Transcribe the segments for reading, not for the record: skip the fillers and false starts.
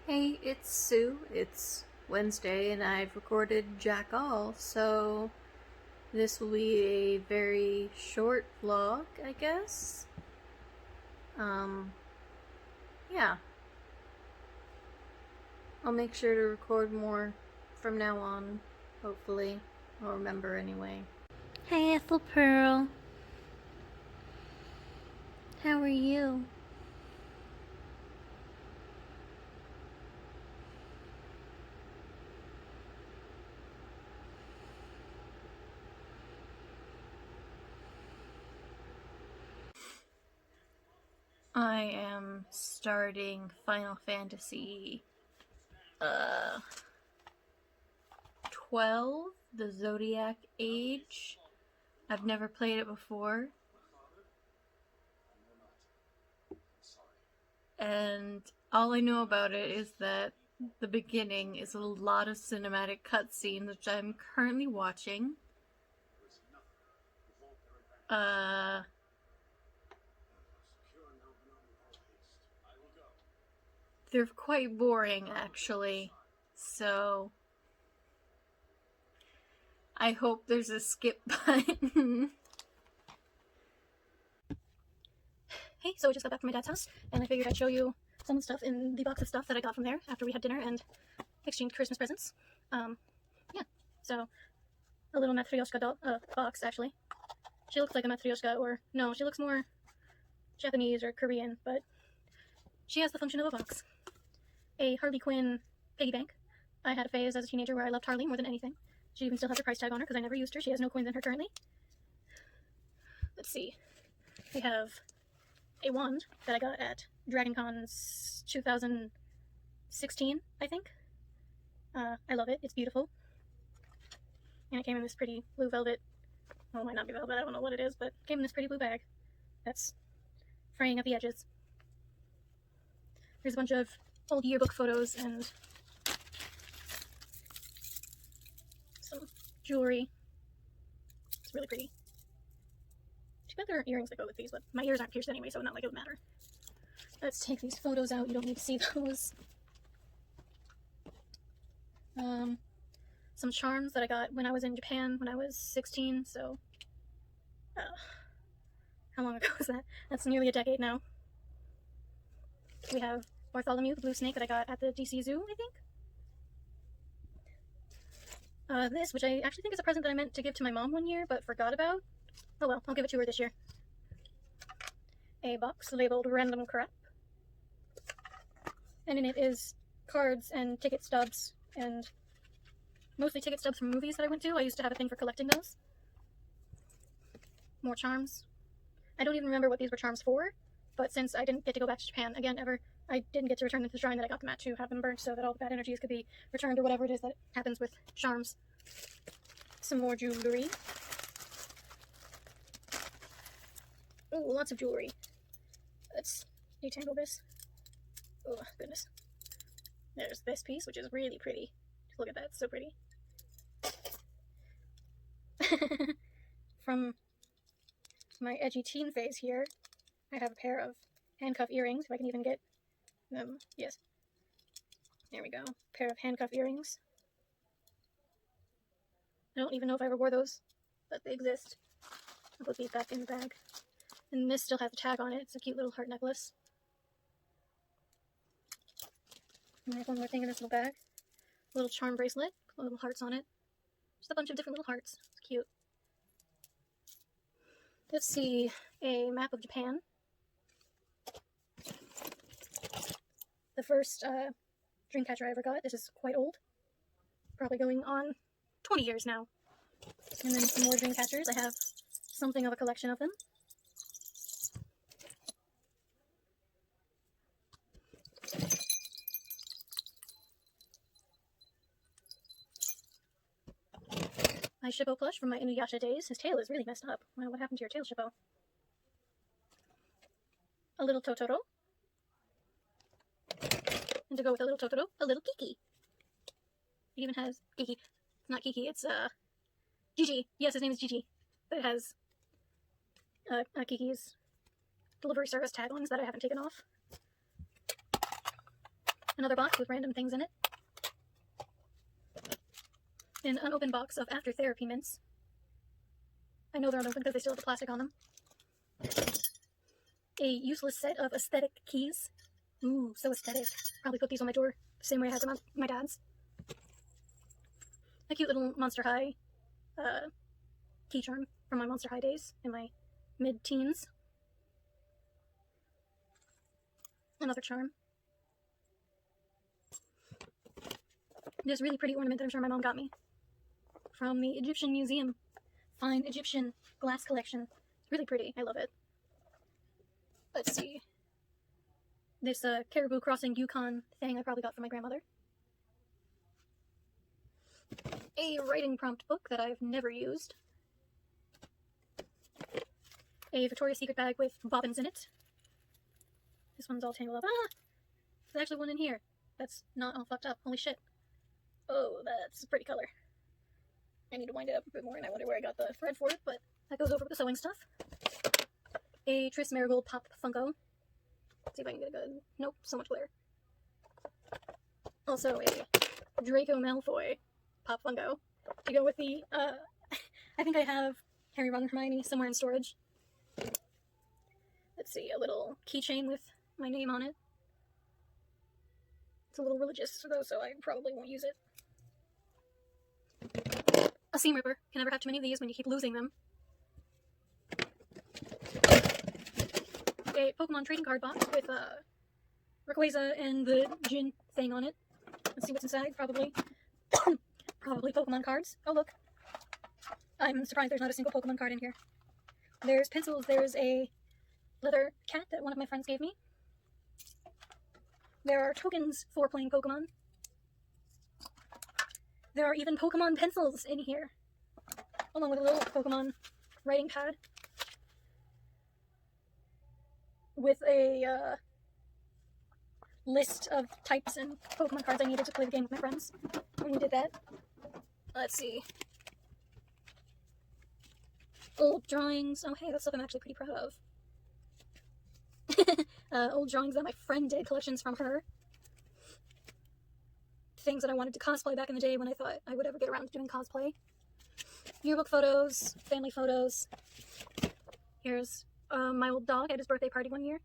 Hey, it's Sue. It's Wednesday and I've recorded Jack All, so this will be a very short vlog, I guess. Um, yeah. I'll make sure to record more from now on, hopefully. I'll remember anyway. Hey, Ethel Pearl. How are you? I am starting Final Fantasy 12, the Zodiac Age. I've never played it before. And all I know about it is that the beginning is a lot of cinematic cutscenes, which I'm currently watching. They're quite boring, actually. So I hope there's a skip button. Hey, so I just got back from my dad's house, and I figured I'd show you some of the stuff in the box of stuff that I got from there after we had dinner and exchanged Christmas presents. Yeah, so a little Matryoshka box, actually. She looks like a Matryoshka, or no, she looks more Japanese or Korean, but she has the function of a box. A Harley Quinn piggy bank. I had a phase as a teenager where I loved Harley more than anything. She even still has her price tag on her because I never used her. She has no coins in her currently. Let's see. We have a wand that I got at DragonCon's 2016, I think. I love it. It's beautiful. And it came in this pretty blue velvet. Well, it might not be velvet. I don't know what it is, but it came in this pretty blue bag. That's fraying at the edges. There's a bunch of old yearbook photos and some jewelry. It's really pretty. Too bad there are earrings that go with these, but my ears aren't pierced anyway, so not like it would matter. Let's take these photos out. You don't need to see those. Some charms that I got when I was in Japan when I was 16, so how long ago was that? That's nearly a decade now. We have Bartholomew, the blue snake that I got at the DC Zoo, I think. This, which I actually think is a present that I meant to give to my mom one year, but forgot about. Oh well, I'll give it to her this year. A box labeled Random Crap. And in it is cards and ticket stubs, and mostly ticket stubs from movies that I went to. I used to have a thing for collecting those. More charms. I don't even remember what these were charms for, but since I didn't get to go back to Japan again ever, I didn't get to return them to the shrine that I got them at to have them burnt so that all the bad energies could be returned, or whatever it is that happens with charms. Some more jewelry. Oh, lots of jewelry. Let's detangle this. Oh, goodness. There's this piece, which is really pretty. Just look at that, it's so pretty. From my edgy teen phase here, I have a pair of handcuff earrings, if I can even get them. Yes. There we go. Pair of handcuff earrings. I don't even know if I ever wore those, but they exist. I'll put these back in the bag. And this still has a tag on it. It's a cute little heart necklace. And I have one more thing in this little bag. A little charm bracelet, little hearts on it. Just a bunch of different little hearts. It's cute. Let's see, a map of Japan. The first Dreamcatcher I ever got. This is quite old. Probably going on 20 years now. And then some more Dreamcatchers. I have something of a collection of them. My Shippo plush from my Inuyasha days. His tail is really messed up. Wow, what happened to your tail, Shippo? A little Totoro. And to go with a little Totoro, a little Kiki. It even has Kiki. It's not Kiki, it's Gigi. Yes, his name is Gigi. But it has Kiki's delivery service taglines that I haven't taken off. Another box with random things in it. An unopened box of After Therapy mints. I know they're unopened because they still have the plastic on them. A useless set of aesthetic keys. Ooh, so aesthetic. Probably put these on my door the same way I had them on my dad's. A cute little Monster High key charm from my Monster High days in my mid-teens. Another charm. This really pretty ornament that I'm sure my mom got me from the Egyptian Museum. Fine Egyptian glass collection. It's really pretty. I love it. Let's see. This Caribou Crossing Yukon thing I probably got from my grandmother. A writing prompt book that I've never used. A Victoria's Secret bag with bobbins in it. This one's all tangled up. Ah! There's actually one in here that's not all fucked up. Holy shit. Oh, that's a pretty color. I need to wind it up a bit more, and I wonder where I got the thread for it, but that goes over with the sewing stuff. A Tris Marigold Pop Funko. Let's see if I can get a good... Nope, so much glare. Also a Draco Malfoy Pop Funko. To go with the, I think I have Harry, Ron, and Hermione somewhere in storage. Let's see, a little keychain with my name on it. It's a little religious, though, so I probably won't use it. A seam ripper. Can never have too many of these when you keep losing them. A Pokemon trading card box with Rayquaza and the Jin thing on it. Let's see what's inside. Probably Pokemon cards. Oh, look. I'm surprised there's not a single Pokemon card in here. There's pencils. There's a leather cat that one of my friends gave me. There are tokens for playing Pokemon. There are even Pokemon pencils in here, along with a little Pokemon writing pad with a list of types and Pokemon cards I needed to play the game with my friends when we did that. Let's see. Old drawings. Oh, hey, that's stuff I'm actually pretty proud of. Old drawings that my friend did, collections from her. Things that I wanted to cosplay back in the day when I thought I would ever get around to doing cosplay. Yearbook photos, family photos. Here's my old dog at his birthday party one year.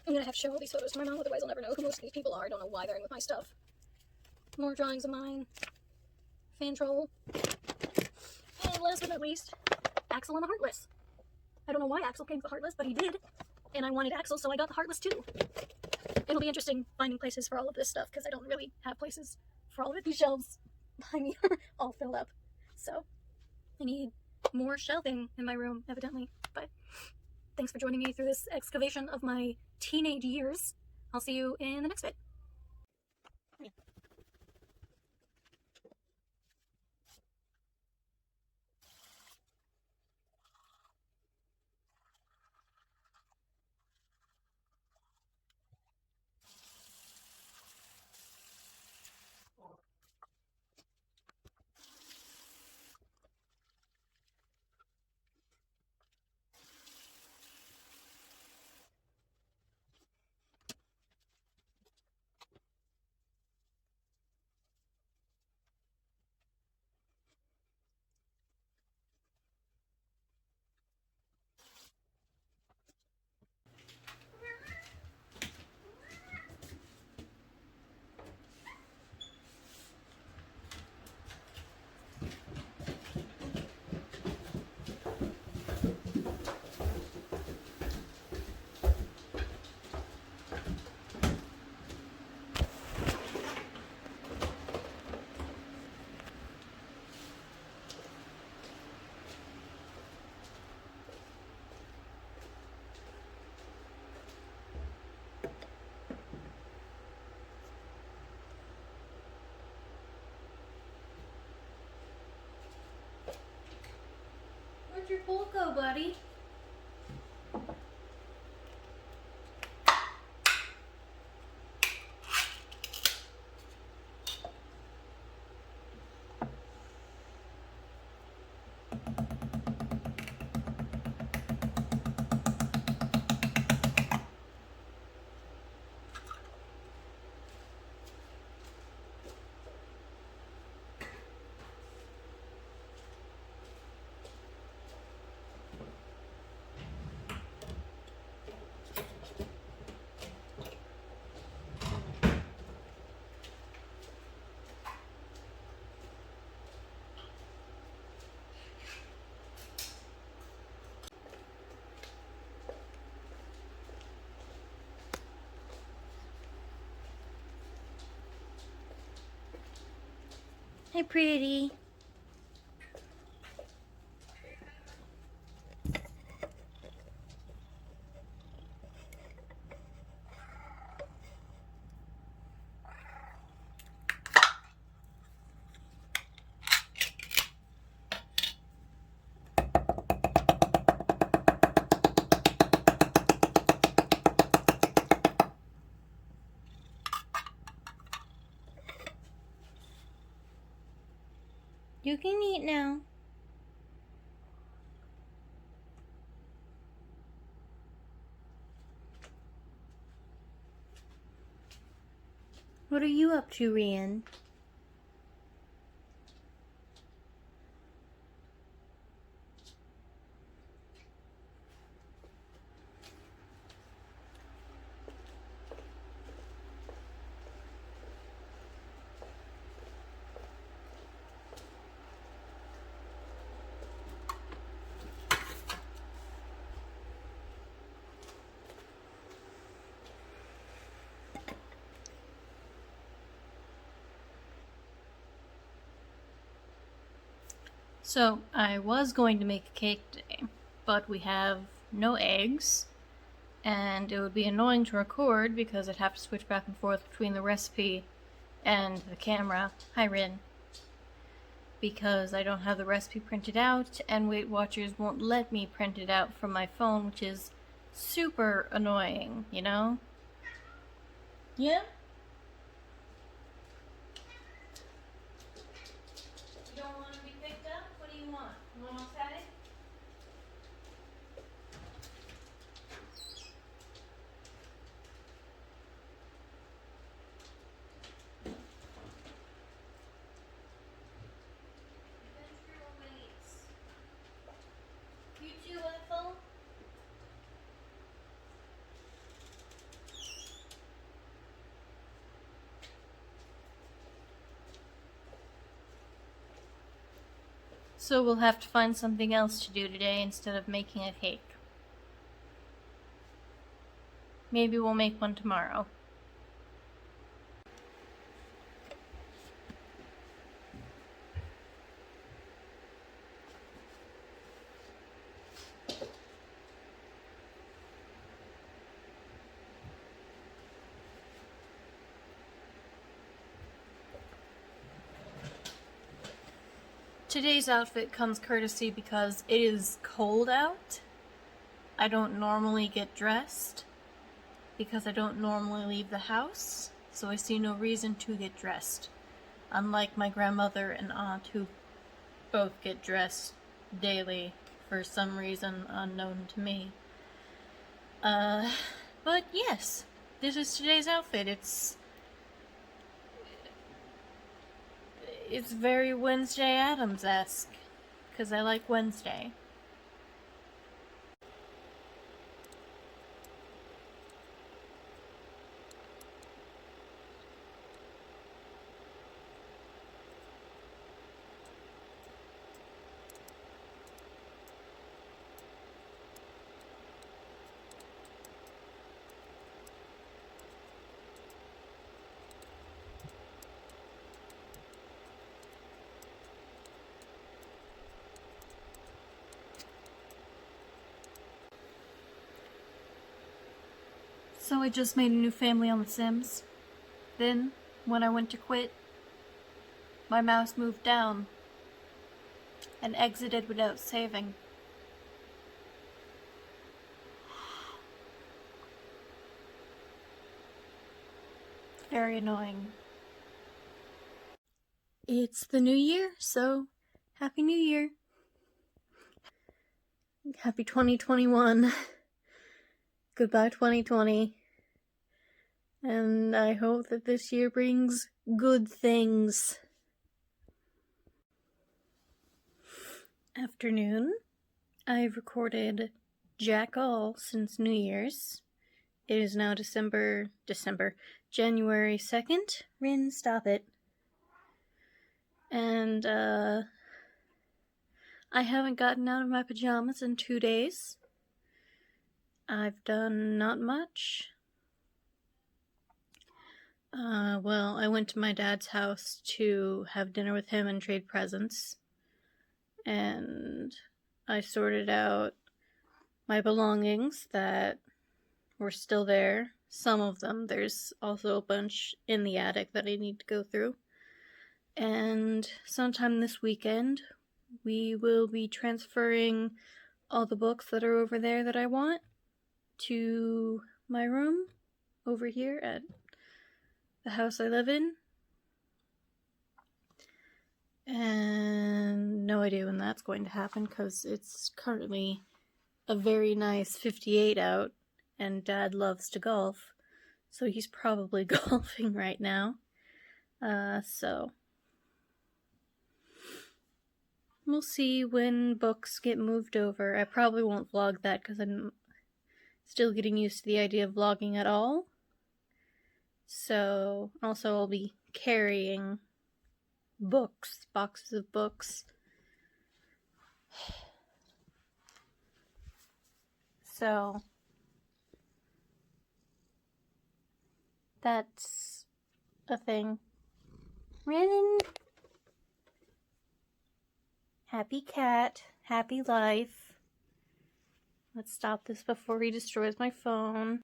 I'm gonna have to show all these photos to my mom, otherwise I'll never know who most of these people are. I don't know why they're in with my stuff. More drawings of mine. Fan troll. And last but not least, Axel on the Heartless. I don't know why Axel came with the Heartless, but he did. And I wanted Axel, so I got the Heartless too. It'll be interesting finding places for all of this stuff, because I don't really have places for all of it. These shelves behind me are all filled up. So, I need more shelving in my room, evidently. But, thanks for joining me through this excavation of my teenage years. I'll see you in the next bit. Where'd your bowl go, buddy? Hi, pretty. You can eat now. What are you up to, Rian? So, I was going to make a cake today, but we have no eggs, and it would be annoying to record because I'd have to switch back and forth between the recipe and the camera. Hi, Rin. Because I don't have the recipe printed out, and Weight Watchers won't let me print it out from my phone, which is super annoying, you know? Yeah? You don't want to be picked up? What do you want? You want outside? You too, Ethel? So we'll have to find something else to do today instead of making a cake. Maybe we'll make one tomorrow. Today's outfit comes courtesy because it is cold out. I don't normally get dressed because I don't normally leave the house, so I see no reason to get dressed. Unlike my grandmother and aunt, who both get dressed daily for some reason unknown to me. But yes, this is today's outfit. It's very Wednesday Addams-esque, because I like Wednesday. So I just made a new family on The Sims. Then, when I went to quit, my mouse moved down and exited without saving. Very annoying. It's the new year, so Happy New Year. Happy 2021. Goodbye 2020. And I hope that this year brings good things. Afternoon. I've recorded jack all since New Year's. It is now January 2nd. Rin, stop it. And, I haven't gotten out of my pajamas in 2 days. I've done not much. Well, I went to my dad's house to have dinner with him and trade presents. And I sorted out my belongings that were still there. Some of them. There's also a bunch in the attic that I need to go through. And sometime this weekend, we will be transferring all the books that are over there that I want to my room over here at the house I live in. And no idea when that's going to happen because it's currently a very nice 58 out, and Dad loves to golf, so he's probably golfing right now. So we'll see when books get moved over. I probably won't vlog that because I'm still getting used to the idea of vlogging at all. So also I'll be carrying books, boxes of books. So that's a thing. Ren! Happy cat, happy life. Let's stop this before he destroys my phone.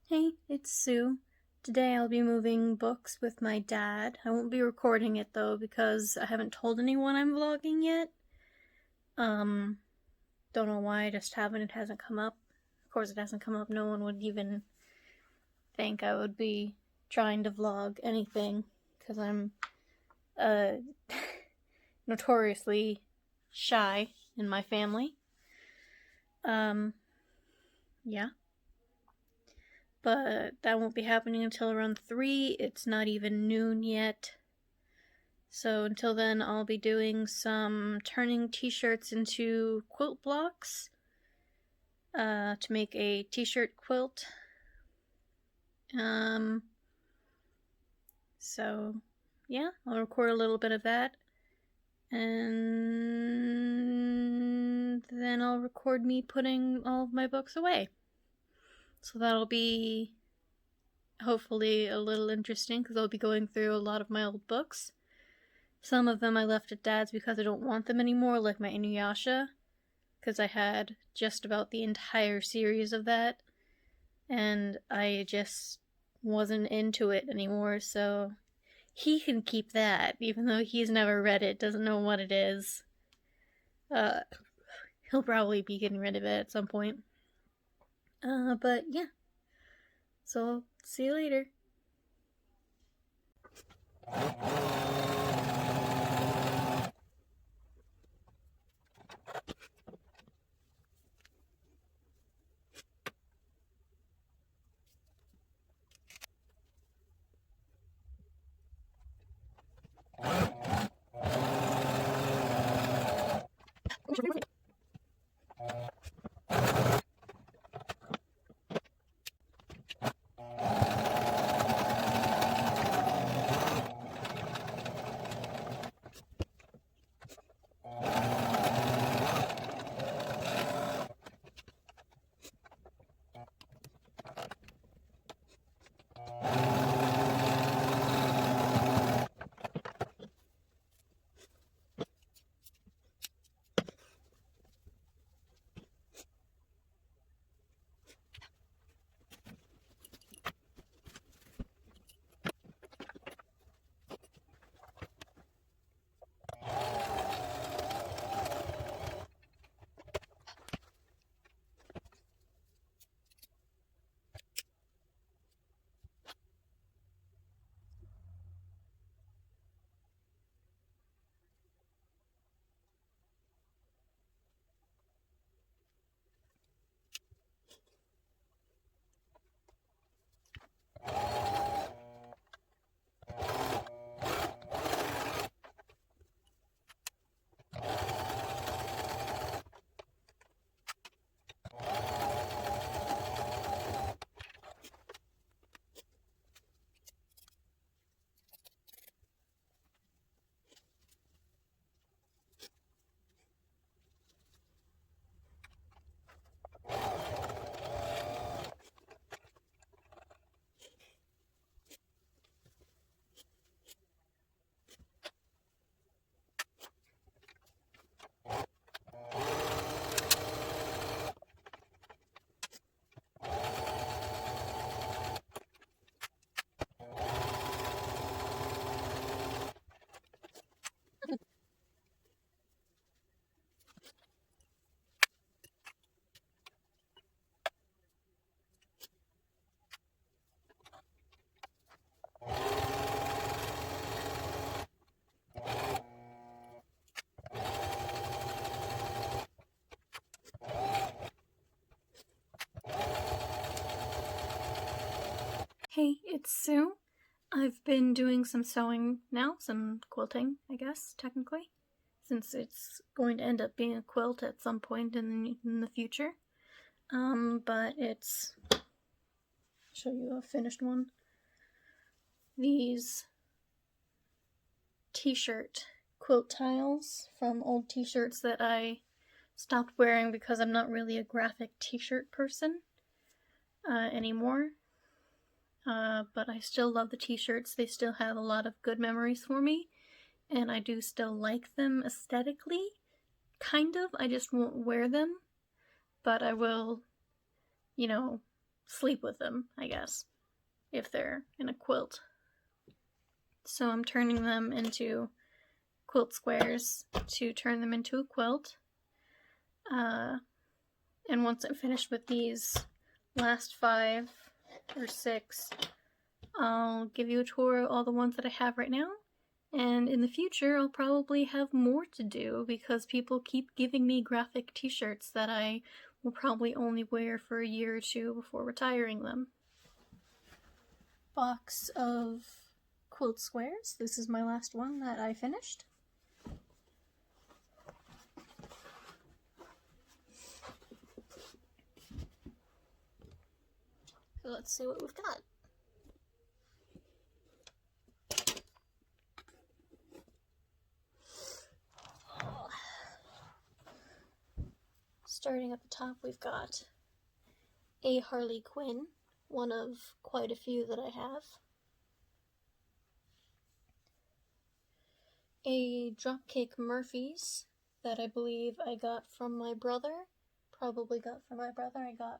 Hey, it's Sue. Today I'll be moving books with my dad. I won't be recording it though because I haven't told anyone I'm vlogging yet. Don't know why, I just haven't. It hasn't come up. Of course it hasn't come up. No one would even think I would be trying to vlog anything because I'm notoriously shy in my family. Yeah. But that won't be happening until around 3. It's not even noon yet. So until then, I'll be doing some turning t-shirts into quilt blocks to make a t-shirt quilt. So yeah, I'll record a little bit of that. And then I'll record me putting all of my books away. So that'll be hopefully a little interesting because I'll be going through a lot of my old books. Some of them I left at Dad's because I don't want them anymore, like my Inuyasha, because I had just about the entire series of that, and I just wasn't into it anymore, so he can keep that, even though he's never read it, doesn't know what it is. He'll probably be getting rid of it at some point. But yeah. So, see you later. Hey, it's Sue. I've been doing some sewing now, some quilting, I guess, technically, since it's going to end up being a quilt at some point in the future. But it's, I'll show you a finished one. These t-shirt quilt tiles from old t-shirts that I stopped wearing because I'm not really a graphic t-shirt person anymore. But I still love the t-shirts. They still have a lot of good memories for me, and I do still like them aesthetically. Kind of. I just won't wear them, but I will, sleep with them, I guess, if they're in a quilt. So I'm turning them into quilt squares to turn them into a quilt. And once I'm finished with these last 5 or 6, I'll give you a tour of all the ones that I have right now. And in the future, I'll probably have more to do because people keep giving me graphic t-shirts that I will probably only wear for a year or 2 before retiring them. Box of quilt squares. This is my last one that I finished. So let's see what we've got. Starting at the top, we've got a Harley Quinn, one of quite a few that I have. A Dropkick Murphys that I believe I got from my brother. Probably got from my brother. I got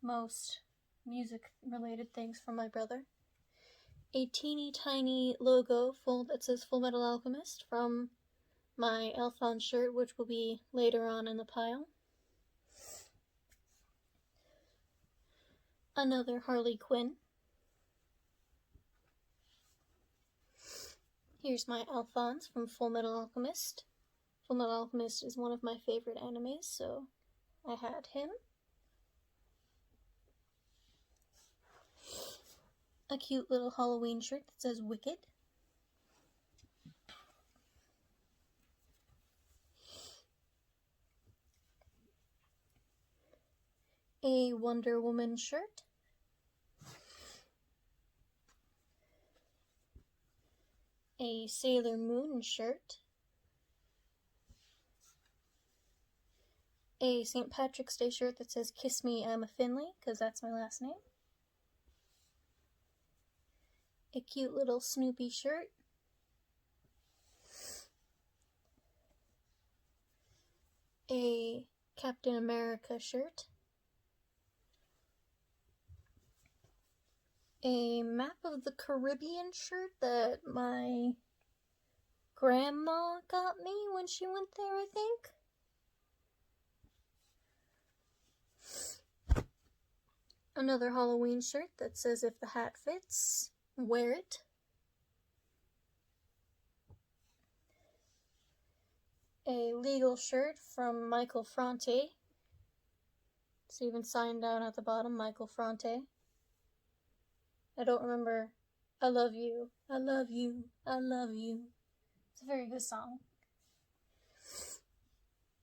most music-related things from my brother. A teeny tiny logo that says Full Metal Alchemist from my Alphonse shirt, which will be later on in the pile. Another Harley Quinn. Here's my Alphonse from Full Metal Alchemist. Full Metal Alchemist is one of my favorite animes, so I had him. A cute little Halloween shirt that says Wicked. A Wonder Woman shirt. A Sailor Moon shirt. A St. Patrick's Day shirt that says Kiss Me, I'm a Finley, because that's my last name. A cute little Snoopy shirt. A Captain America shirt. A Map of the Caribbean shirt that my grandma got me when she went there, I think. Another Halloween shirt that says if the hat fits, wear it. A legal shirt from Michael Fronte. It's even signed down at the bottom, Michael Fronte. I don't remember. I love you, I love you, I love you. It's a very good song.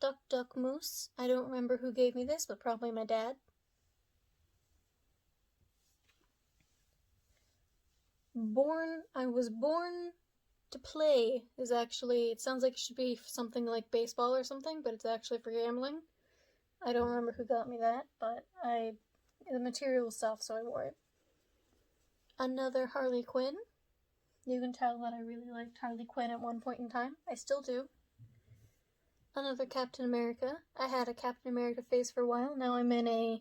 Duck Duck Moose. I don't remember who gave me this, but probably my dad. I was born to play is actually, it sounds like it should be something like baseball or something, but it's actually for gambling. I don't remember who got me that, but the material was soft, so I wore it. Another Harley Quinn. You can tell that I really liked Harley Quinn at one point in time. I still do. Another Captain America. I had a Captain America phase for a while. Now I'm in a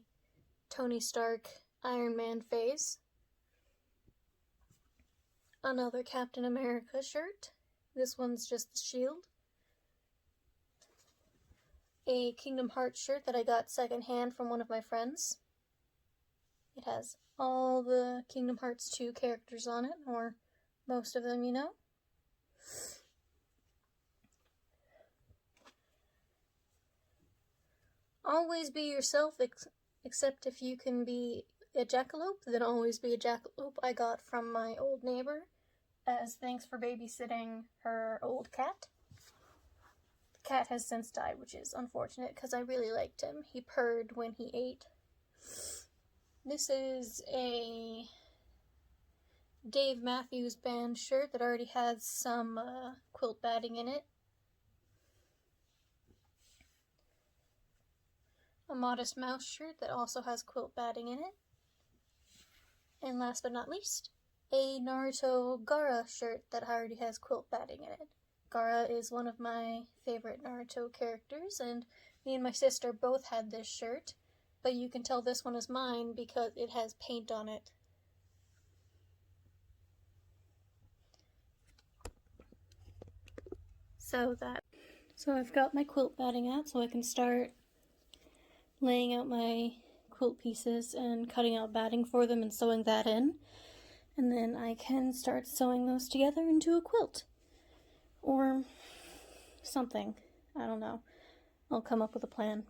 Tony Stark Iron Man phase. Another Captain America shirt. This one's just the shield. A Kingdom Hearts shirt that I got secondhand from one of my friends. It has all the Kingdom Hearts 2 characters on it, or most of them, Always be yourself, except if you can be a jackalope that'll always be a jackalope I got from my old neighbor as thanks for babysitting her old cat. The cat has since died, which is unfortunate because I really liked him. He purred when he ate. This is a Dave Matthews Band shirt that already has some quilt batting in it. A Modest Mouse shirt that also has quilt batting in it. And last but not least, a Naruto Gaara shirt that already has quilt batting in it. Gaara is one of my favorite Naruto characters, and me and my sister both had this shirt, but you can tell this one is mine because it has paint on it. So I've got my quilt batting out so I can start laying out my quilt pieces and cutting out batting for them and sewing that in. And then I can start sewing those together into a quilt. Or something. I don't know. I'll come up with a plan.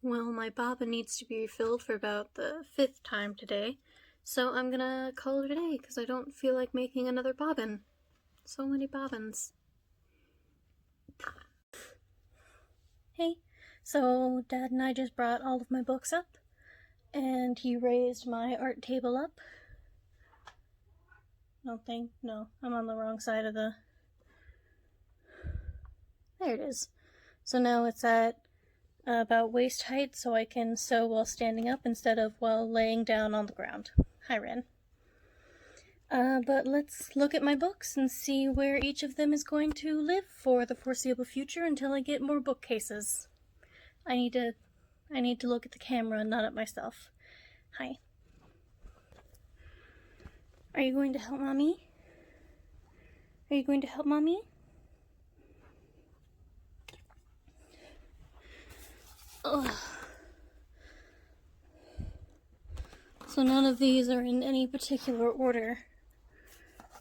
Well, my bobbin needs to be refilled for about the 5th time today, so I'm gonna call it a day because I don't feel like making another bobbin. So many bobbins. Hey, so Dad and I just brought all of my books up, and he raised my art table up. No, I'm on the wrong side of the... There it is. So now it's at about waist height so I can sew while standing up instead of while laying down on the ground. Hi, Ren. But let's look at my books and see where each of them is going to live for the foreseeable future until I get more bookcases. I need to look at the camera, not at myself. Hi. Are you going to help Mommy? Are you going to help Mommy? Ugh. So none of these are in any particular order.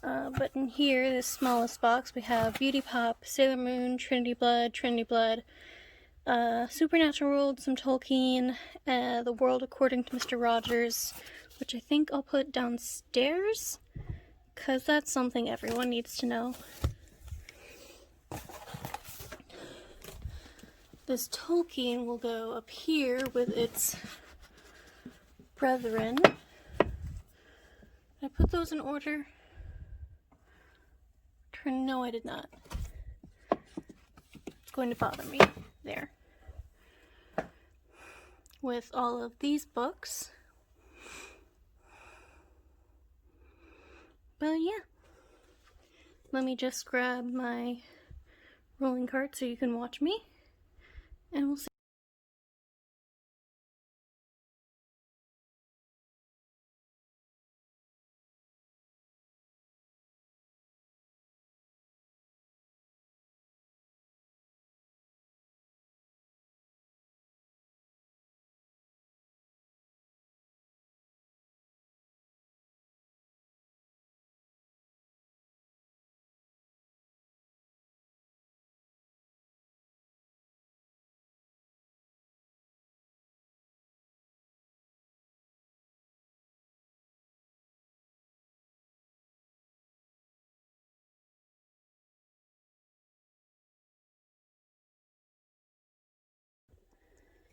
But in here, this smallest box, we have Beauty Pop, Sailor Moon, Trinity Blood, Supernatural World, some Tolkien, The World According to Mr. Rogers, which I think I'll put downstairs, because that's something everyone needs to know. This Tolkien will go up here with its brethren. I put those in order? No, I did not. It's going to bother me. There. With all of these books. yeah. Let me just grab my rolling cart so you can watch me, and we'll see.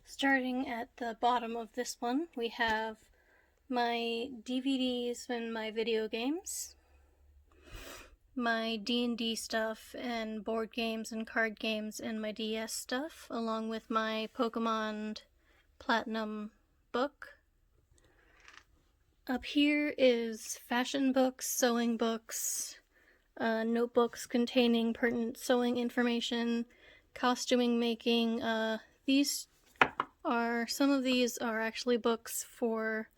Starting at the bottom of this one, we have my DVDs and my video games, my D&D stuff and board games and card games and my DS stuff, along with my Pokemon Platinum book. Up here is fashion books, sewing books, notebooks containing pertinent sewing information, costuming making. Some of these are actually books for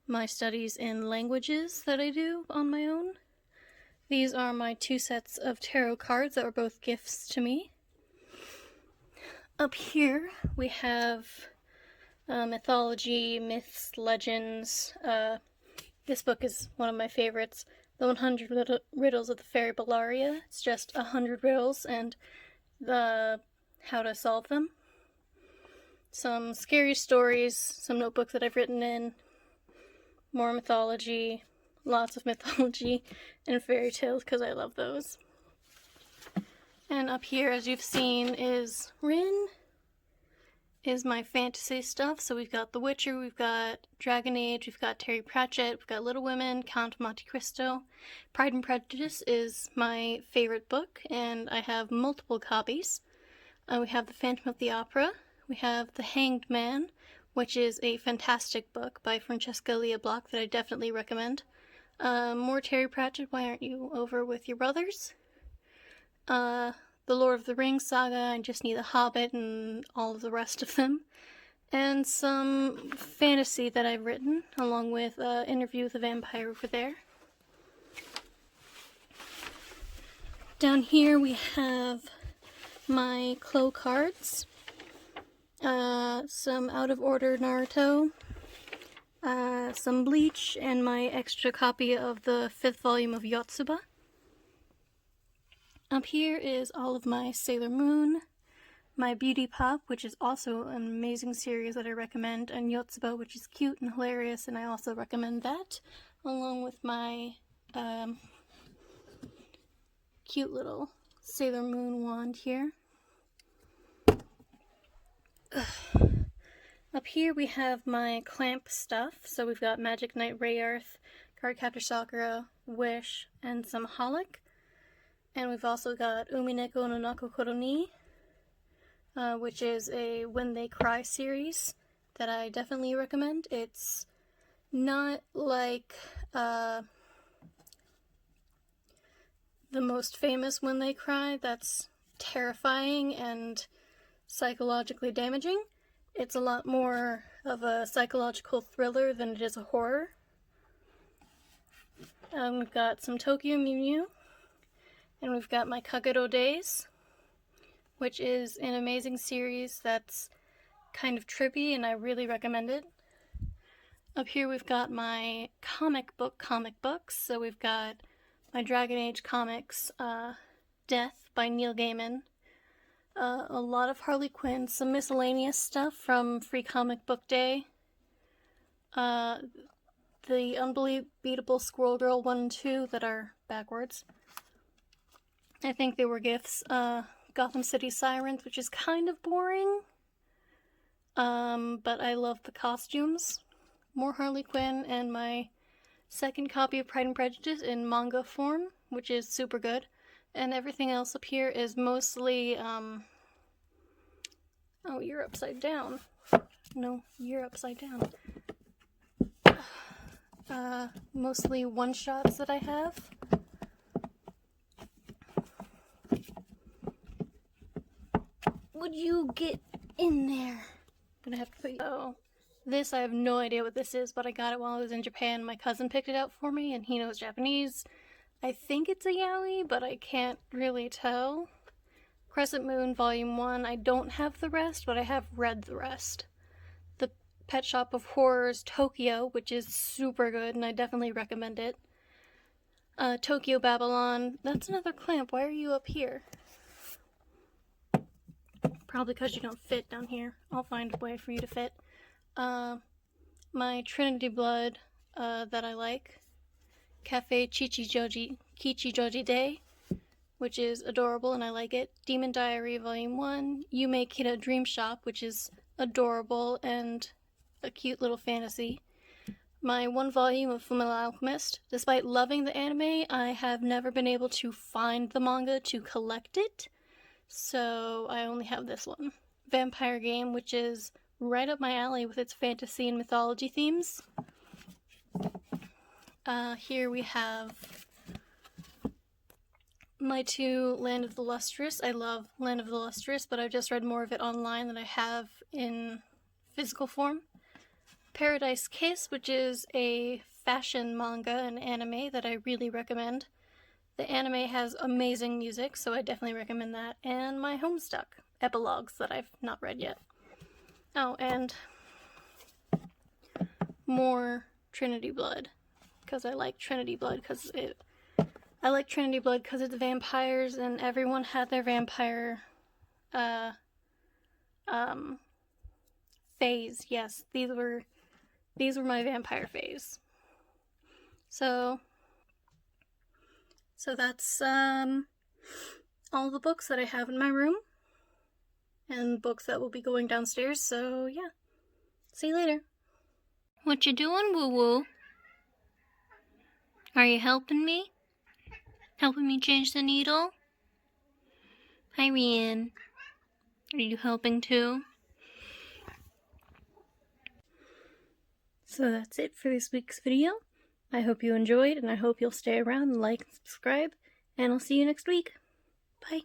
my studies in languages that I do on my own. These are my 2 sets of tarot cards that were both gifts to me. Up here we have mythology, myths, legends. This book is one of my favorites. The 100 Riddles of the Fairy Bellaria. It's just 100 riddles and how to solve them. Some scary stories, some notebooks that I've written in, more mythology, lots of mythology, and fairy tales because I love those. And up here, as you've seen, is Rin, is my fantasy stuff. So we've got The Witcher, we've got Dragon Age, we've got Terry Pratchett, we've got Little Women, Count of Monte Cristo. Pride and Prejudice is my favorite book, and I have multiple copies. We have The Phantom of the Opera. We have The Hanged Man, which is a fantastic book by Francesca Lia Block that I definitely recommend. More Terry Pratchett, Why Aren't You Over with Your Brothers? The Lord of the Rings saga, I Just Need a Hobbit, and all of the rest of them. And some fantasy that I've written, along with Interview with a Vampire over there. Down here we have my Clo cards. Some Out of Order Naruto, some Bleach, and my extra copy of the 5th volume of Yotsuba. Up here is all of my Sailor Moon, my Beauty Pop, which is also an amazing series that I recommend, and Yotsuba, which is cute and hilarious, and I also recommend that, along with my cute little Sailor Moon wand here. Up here we have my Clamp stuff. So we've got Magic Knight Rayearth, Cardcaptor Sakura, Wish, and some Holic. And we've also got Umineko no Nakokoro ni, which is a When They Cry series that I definitely recommend. It's not like the most famous When They Cry. That's terrifying and psychologically damaging. It's a lot more of a psychological thriller than it is a horror. We've got some Tokyo Mew Mew, and we've got my Kagero Days, which is an amazing series that's kind of trippy, and I really recommend it. Up here we've got my comic books, so we've got my Dragon Age comics, Death by Neil Gaiman, a lot of Harley Quinn, some miscellaneous stuff from Free Comic Book Day, the Unbeatable Squirrel Girl 1 and 2 that are backwards. I think they were gifts. Gotham City Sirens, which is kind of boring, but I love the costumes. More Harley Quinn, and my second copy of Pride and Prejudice in manga form, which is super good. And everything else up here is mostly, oh, you're upside down. No, you're upside down. Mostly one-shots that I have. could you get in there? I'm gonna have to put you. Oh, this, I have no idea what this is, but I got it while I was in Japan. My cousin picked it out for me, and he knows Japanese. I think it's a yaoi, but I can't really tell. Crescent Moon Volume 1. I don't have the rest, but I have read the rest. The Pet Shop of Horrors Tokyo, which is super good, and I definitely recommend it. Tokyo Babylon. That's another clamp. Why are you up here? Probably because you don't fit down here. I'll find a way for you to fit. My Trinity Blood that I like. Cafe Kichijoji Day, which is adorable and I like it. Demon Diary Volume 1. Yume Kida Dream Shop, which is adorable and a cute little fantasy. My one volume of Fullmetal Alchemist. Despite loving the anime, I have never been able to find the manga to collect it, so I only have this one. Vampire Game, which is right up my alley with its fantasy and mythology themes. Here we have my two Land of the Lustrous. I love Land of the Lustrous, but I've just read more of it online than I have in physical form. Paradise Kiss, which is a fashion manga and anime that I really recommend. The anime has amazing music, so I definitely recommend that. And my Homestuck epilogues that I've not read yet. Oh, and more Trinity Blood, because I like Trinity Blood because it's vampires, and everyone had their vampire phase. Yes, these were my vampire phase. So that's all the books that I have in my room, and books that will be going downstairs. So yeah, see you later. What you doing, Woo Woo? Are you helping me? Helping me change the needle? Hi, Rian. Are you helping too? So that's it for this week's video. I hope you enjoyed, and I hope you'll stay around and like and subscribe, and I'll see you next week. Bye.